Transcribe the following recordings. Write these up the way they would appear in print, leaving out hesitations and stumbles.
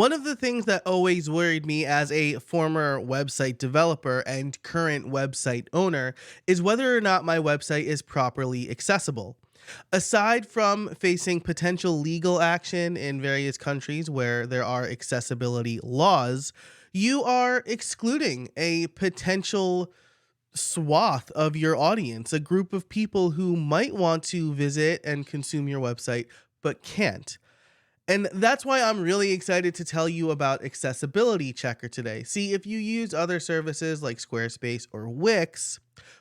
One of the things that always worried me as a former website developer and current website owner is whether or not my website is properly accessible. Aside from facing potential legal action in various countries where there are accessibility laws, you are excluding a potential swath of your audience, a group of people who might want to visit and consume your website but can't. And that's why I'm really excited to tell you about Accessibility Checker today. See, if you use other services like Squarespace or Wix,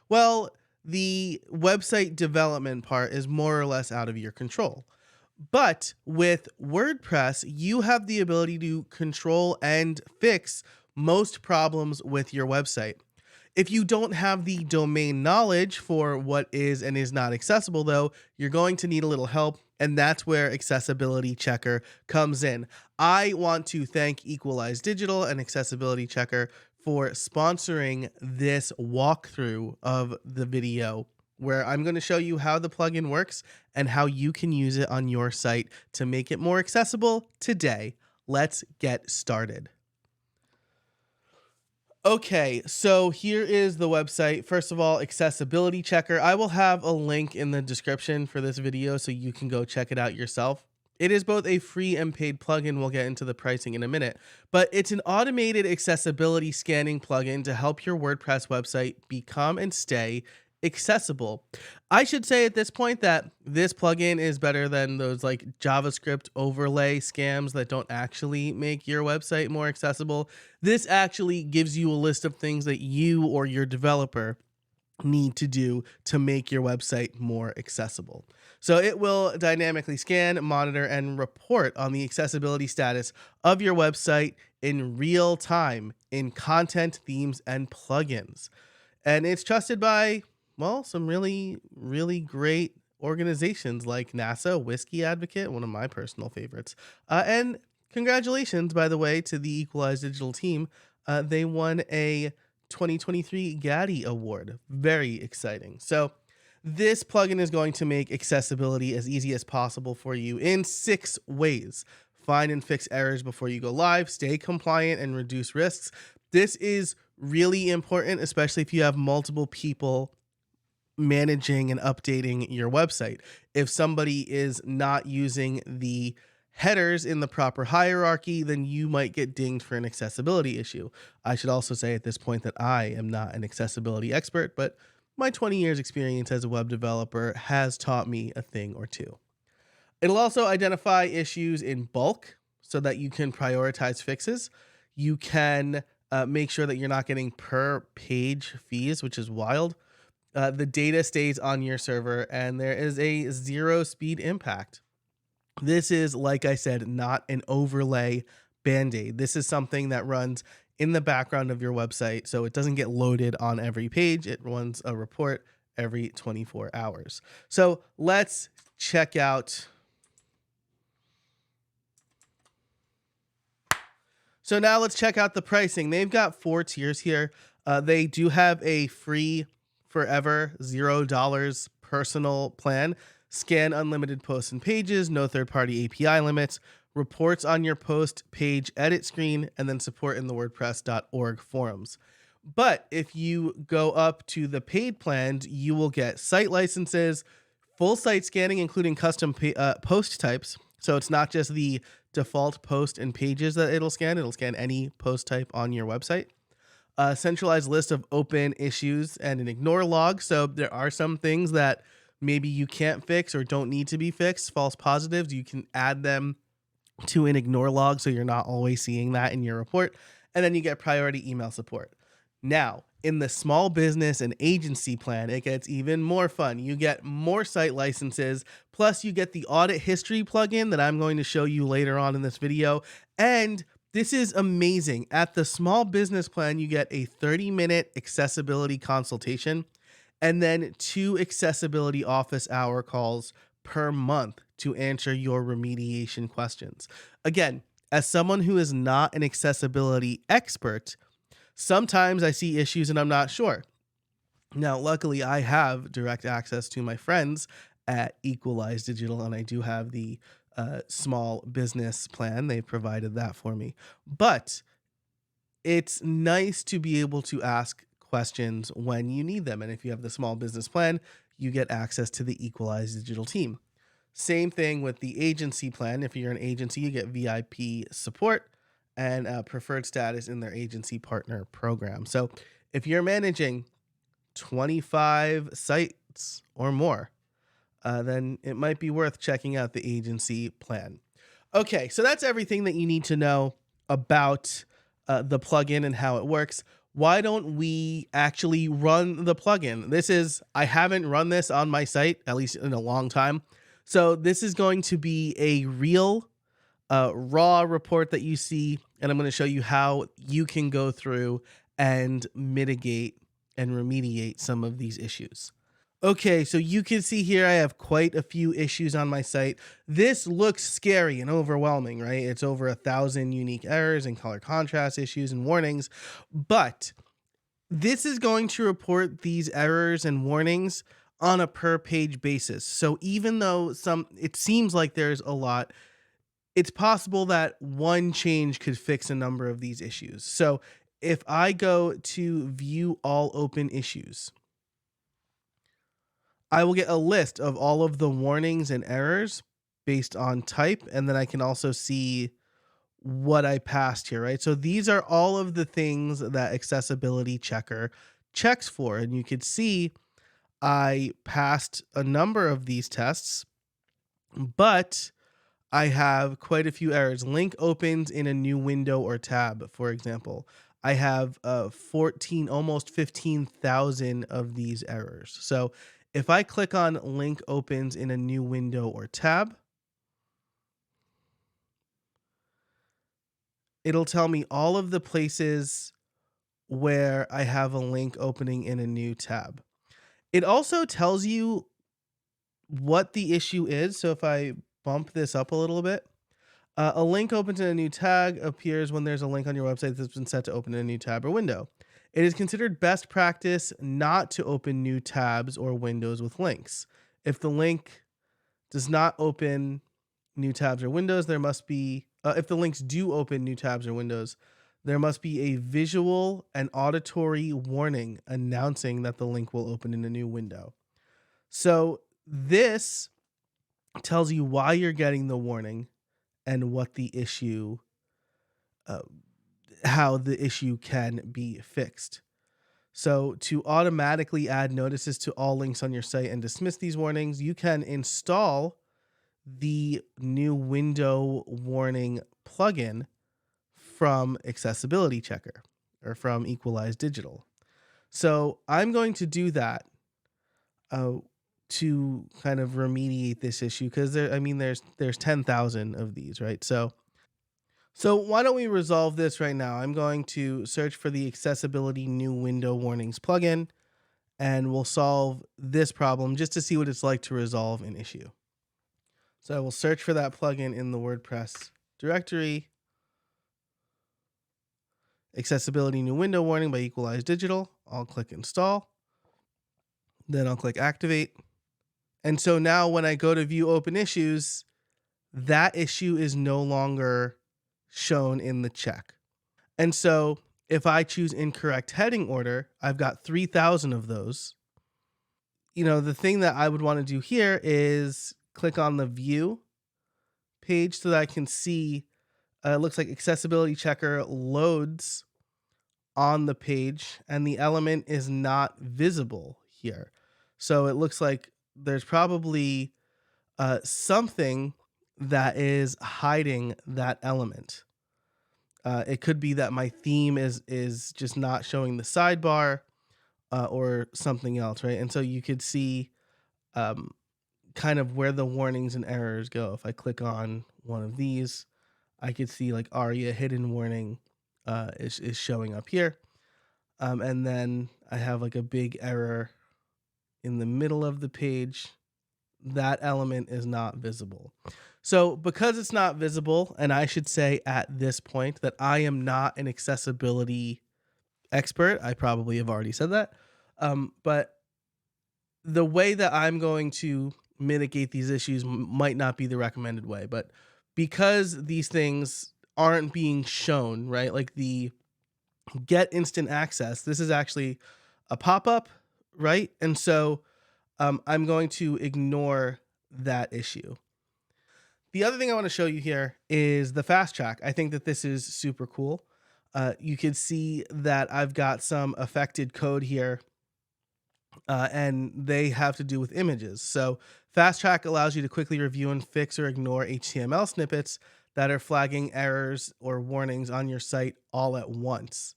well, the website development part is more or less out of your control. But with WordPress, you have the ability to control and fix most problems with your website. If you don't have the domain knowledge for what is and is not accessible, though, you're going to need a little help, and that's where Accessibility Checker comes in. I want to thank Equalize Digital and Accessibility Checker for sponsoring this walkthrough of the video, where I'm going to show you how the plugin works and how you can use it on your site to make it more accessible today. Let's get started. Okay, so here is the website. First of all, Accessibility Checker. I will have a link in the description for this video so you can go check it out yourself. It is both a free and paid plugin. We'll get into the pricing in a minute, but it's an automated accessibility scanning plugin to help your WordPress website become and stay accessible. I should say at this point that this plugin is better than those like JavaScript overlay scams that don't actually make your website more accessible. This actually gives you a list of things that you or your developer need to do to make your website more accessible. So it will dynamically scan, monitor, and report on the accessibility status of your website in real time in content, themes, and plugins. And it's trusted by, well, some really, really great organizations like NASA, Whiskey Advocate, one of my personal favorites. And congratulations, by the way, to the Equalize Digital team. They won a 2023 Gaddy Award. Very exciting. So this plugin is going to make accessibility as easy as possible for you in 6 ways. Find and fix errors before you go live, stay compliant, and reduce risks. This is really important, especially if you have multiple people managing and updating your website. If somebody is not using the headers in the proper hierarchy, then you might get dinged for an accessibility issue. I should also say at this point that I am not an accessibility expert, but my 20 years experience as a web developer has taught me a thing or two. It'll also identify issues in bulk so that you can prioritize fixes. You can make sure that you're not getting per page fees, which is wild. The data stays on your server, and there is a 0 speed impact. This is, like I said, not an overlay band-aid. This is something that runs in the background of your website, so it doesn't get loaded on every page. It runs a report every 24 hours. So let's check out. So now let's check out the pricing. They've got 4 tiers here. They do have a free forever $0 personal plan, scan unlimited posts and pages, no third-party API limits, reports on your post page edit screen, and then support in the WordPress.org forums. But if you go up to the paid plans, you will get site licenses, full site scanning, including custom post types. So it's not just the default post and pages that it'll scan any post type on your website. A centralized list of open issues and an ignore log. So there are some things that maybe you can't fix or don't need to be fixed. False positives, you can add them to an ignore log so you're not always seeing that in your report. And then you get priority email support. Now, in the small business and agency plan, it gets even more fun. You get more site licenses, plus you get the Audit History plugin that I'm going to show you later on in this video. And this is amazing. At the small business plan, you get a 30-minute accessibility consultation and then 2 accessibility office hour calls per month to answer your remediation questions. Again, as someone who is not an accessibility expert, sometimes I see issues and I'm not sure. Now, luckily, I have direct access to my friends at Equalize Digital, and I do have the small business plan. They provided that for me. But it's nice to be able to ask questions when you need them. And if you have the small business plan, you get access to the Equalize Digital team. Same thing with the agency plan. If you're an agency, you get VIP support and preferred status in their agency partner program. So if you're managing 25 sites or more, then it might be worth checking out the agency plan. Okay, so that's everything that you need to know about the plugin and how it works. Why don't we actually run the plugin? I haven't run this on my site, at least in a long time. So this is going to be a real raw report that you see, and I'm going to show you how you can go through and mitigate and remediate some of these issues. Okay, so you can see here I have quite a few issues on my site. This looks scary and overwhelming, right? It's over 1,000 unique errors and color contrast issues and warnings, but this is going to report these errors and warnings on a per page basis. So even though it seems like there's a lot, it's possible that one change could fix a number of these issues. So if I go to view all open issues, I will get a list of all of the warnings and errors based on type, and then I can also see what I passed here, right? So these are all of the things that Accessibility Checker checks for, and you could see I passed a number of these tests, but I have quite a few errors. Link opens in a new window or tab, for example. I have 14, almost 15,000 of these errors. So if I click on link opens in a new window or tab, it'll tell me all of the places where I have a link opening in a new tab. It also tells you what the issue is. So if I bump this up a little bit, a link opens in a new tag appears when there's a link on your website that's been set to open in a new tab or window. It is considered best practice not to open new tabs or windows with links. If the link does not open new tabs or windows, there must be, if the links do open new tabs or windows, there must be a visual and auditory warning announcing that the link will open in a new window. So this tells you why you're getting the warning and what the issue, how the issue can be fixed. So to automatically add notices to all links on your site and dismiss these warnings, you can install the new window warning plugin from Accessibility Checker or from Equalize Digital. So I'm going to do that to kind of remediate this issue because there's 10,000 of these, right? So why don't we resolve this right now? I'm going to search for the Accessibility New Window Warnings plugin, and we'll solve this problem just to see what it's like to resolve an issue. So I will search for that plugin in the WordPress directory. Accessibility New Window Warning by Equalize Digital. I'll click install. Then I'll click activate. And so now when I go to view open issues, that issue is no longer shown in the check. And so if I choose incorrect heading order, I've got 3,000 of those. The thing that I would want to do here is click on the view page so that I can see, it looks like Accessibility Checker loads on the page and the element is not visible here. So it looks like there's probably something that is hiding that element. It could be that my theme is just not showing the sidebar or something else, right? And so you could see kind of where the warnings and errors go. If I click on one of these, I could see like ARIA hidden warning is showing up here. And then I have like a big error in the middle of the page. That element is not visible. So because it's not visible, and I should say at this point that I am not an accessibility expert, I probably have already said that. But the way that I'm going to mitigate these issues might not be the recommended way. But because these things aren't being shown, right? Like the get instant access, this is actually a pop-up, right? And so I'm going to ignore that issue. The other thing I want to show you here is the fast track. I think that this is super cool. You can see that I've got some affected code here, and they have to do with images. So fast track allows you to quickly review and fix or ignore HTML snippets that are flagging errors or warnings on your site all at once.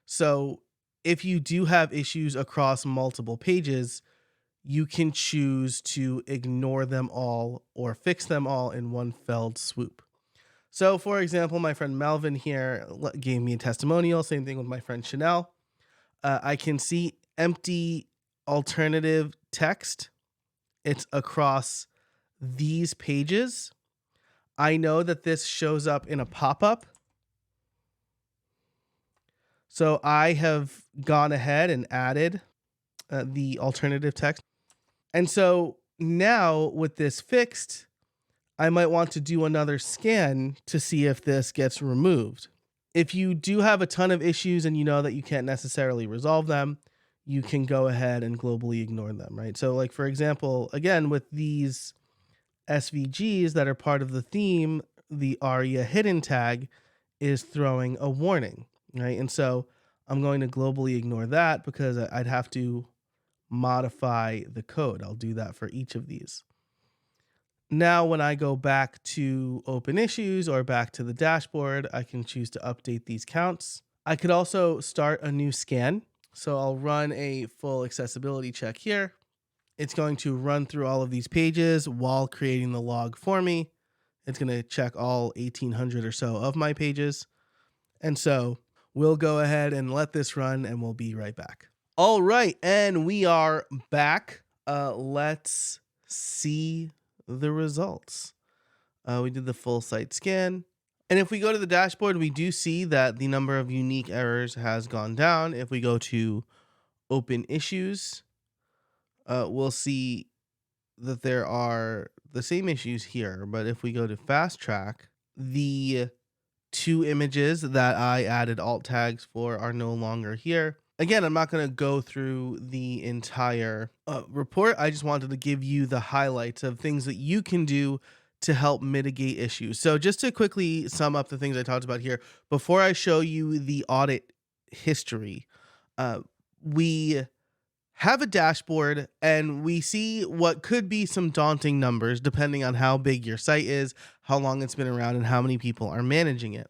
So if you do have issues across multiple pages, you can choose to ignore them all or fix them all in one fell swoop. So for example, my friend Melvin here gave me a testimonial, same thing with my friend Chanel. I can see empty alternative text. It's across these pages. I know that this shows up in a pop-up. So I have gone ahead and added the alternative text. And so now with this fixed, I might want to do another scan to see if this gets removed. If you do have a ton of issues and you know that you can't necessarily resolve them, you can go ahead and globally ignore them, right? So like, for example, again, with these SVGs that are part of the theme, the ARIA hidden tag is throwing a warning, right? And so I'm going to globally ignore that because I'd have to modify the code. I'll do that for each of these. Now, when I go back to open issues or back to the dashboard, I can choose to update these counts. I could also start a new scan. So I'll run a full accessibility check here. It's going to run through all of these pages while creating the log for me. It's going to check all 1,800 or so of my pages. And so we'll go ahead and let this run and we'll be right back. All right, and we are back. Let's see the results. We did the full site scan. And if we go to the dashboard, we do see that the number of unique errors has gone down. If we go to open issues, we'll see that there are the same issues here. But if we go to fast track, the 2 images that I added alt tags for are no longer here. Again, I'm not going to go through the entire report. I just wanted to give you the highlights of things that you can do to help mitigate issues. So just to quickly sum up the things I talked about here, before I show you the audit history, we have a dashboard and we see what could be some daunting numbers depending on how big your site is, how long it's been around, and how many people are managing it.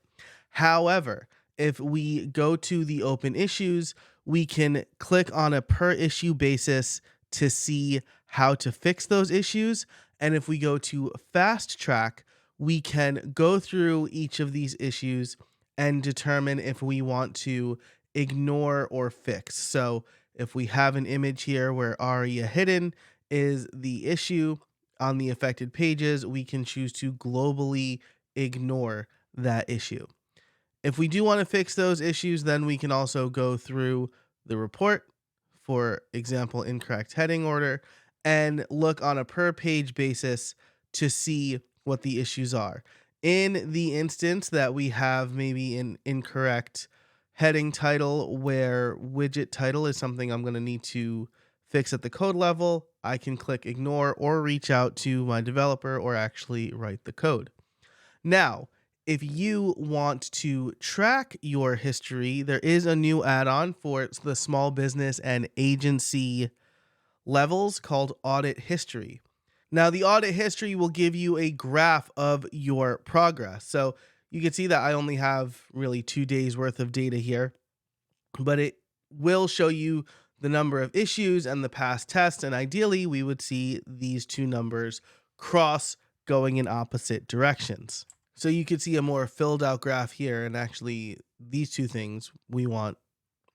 However, if we go to the open issues, we can click on a per issue basis to see how to fix those issues. And if we go to fast track, we can go through each of these issues and determine if we want to ignore or fix. So if we have an image here where ARIA hidden is the issue on the affected pages, we can choose to globally ignore that issue. If we do want to fix those issues, then we can also go through the report, for example, incorrect heading order, and look on a per page basis to see what the issues are. In the instance that we have maybe an incorrect heading title where widget title is something I'm going to need to fix at the code level, I can click ignore or reach out to my developer or actually write the code. Now, if you want to track your history, there is a new add-on for the small business and agency levels called Audit History. Now, the Audit History will give you a graph of your progress. So you can see that I only have really 2 days worth of data here, but it will show you the number of issues and the past tests. And ideally, we would see these 2 numbers cross going in opposite directions. So you could see a more filled out graph here, and actually these 2 things we want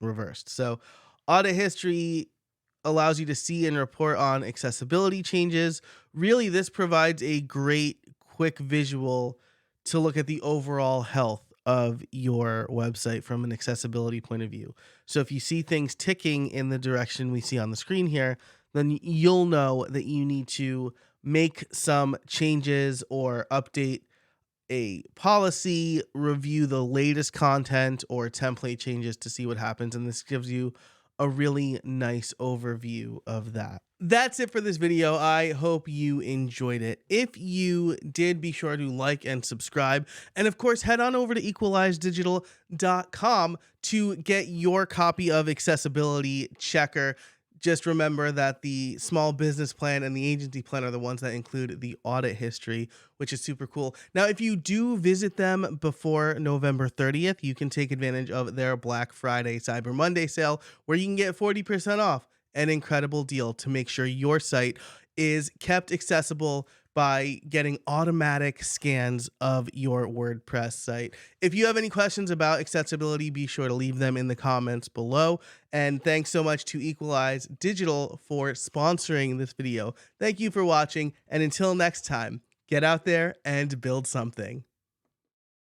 reversed. So audit history allows you to see and report on accessibility changes. Really, this provides a great quick visual to look at the overall health of your website from an accessibility point of view. So if you see things ticking in the direction we see on the screen here, then you'll know that you need to make some changes or update a policy, review the latest content or template changes to see what happens. And this gives you a really nice overview of that. That's it for this video. I hope you enjoyed it. If you did, be sure to like and subscribe. And of course, head on over to equalizedigital.com to get your copy of Accessibility Checker. Just remember that the small business plan and the agency plan are the ones that include the audit history, which is super cool. Now, if you do visit them before November 30th, you can take advantage of their Black Friday Cyber Monday sale, where you can get 40% off. An incredible deal to make sure your site is kept accessible by getting automatic scans of your WordPress site. If you have any questions about accessibility, be sure to leave them in the comments below. And thanks so much to Equalize Digital for sponsoring this video. Thank you for watching, and until next time, get out there and build something.